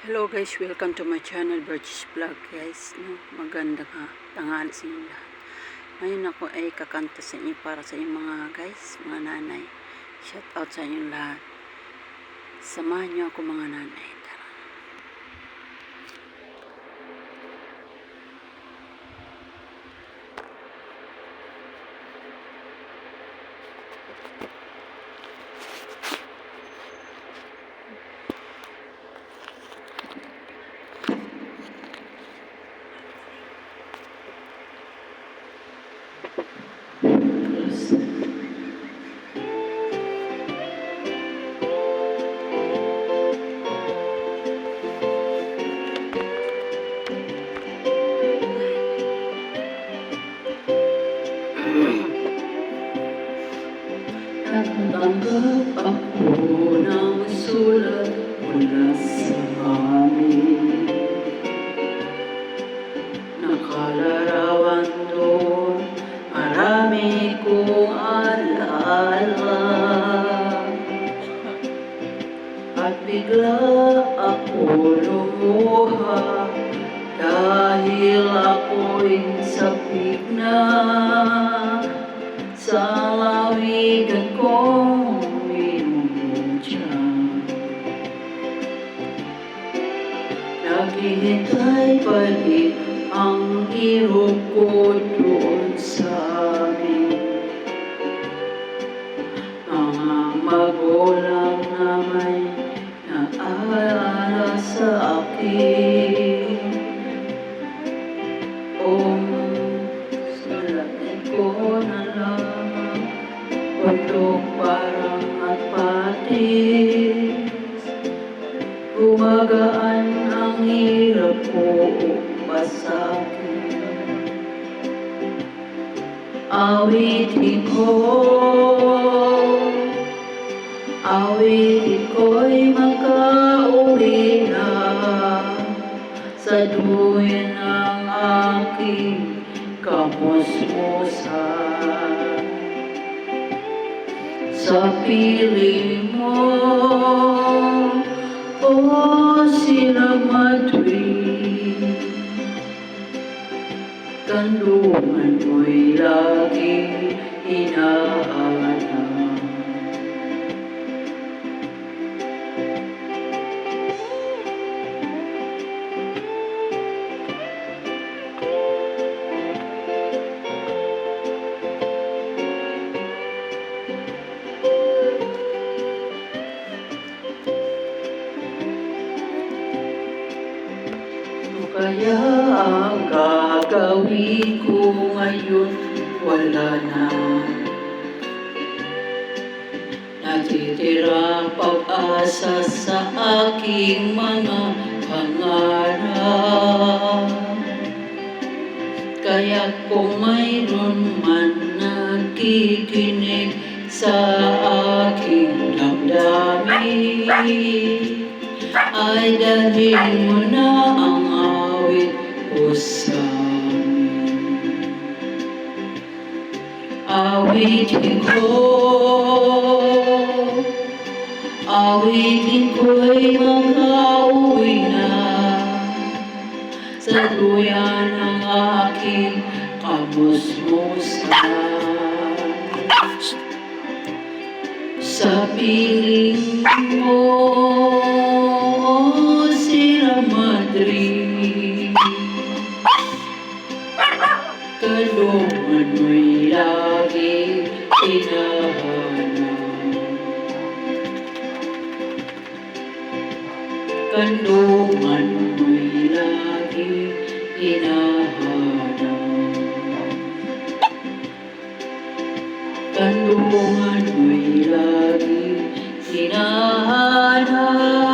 Hello guys, welcome to my channel, Birch's Vlog guys. No, magandang tanghali sa inyo lahat. Ngayon ako ay kakanta sa inyo para sa inyo mga guys, mga nanay. Shout out sa inyo lahat. Samahan niyo ako mga nanay. Tara. Nagtanggap ako ng sulat mula sa amin. Nakalarawan doon, marami kong alaala. At bigla ako lumuha dahil ako'y sapig na sa lawigan kong minumudya. Naghihintay pa rin ang hirap ko doon sa amin. Mga magulang na may naalala sa akin. Salatin ko na lang bundok parang at patis. Gumagaan ang hirap ko pasakin. Awitin ko'y makauwi na sa duyan ng aking kamusmusan. Sa piling mo, Sila Madrid, kandungan mo'y laging hinahanap. Kaya ang gagawin ko ngayon wala na. Natitira pag-asa sa aking mga pangarap. Kaya kung mayroon man nakikinig sa aking damdamin, ay dalhin mo na ang awit ko sa amin. Awitin ko'y makauwi na sa duyan ng aking kamusmusan. Sa piling mo, Sila Madrid, kalungan mo'y laging hinahanap. Kalungan mo'y laging hinahanap. Kalungan mo'y laging hinahanap.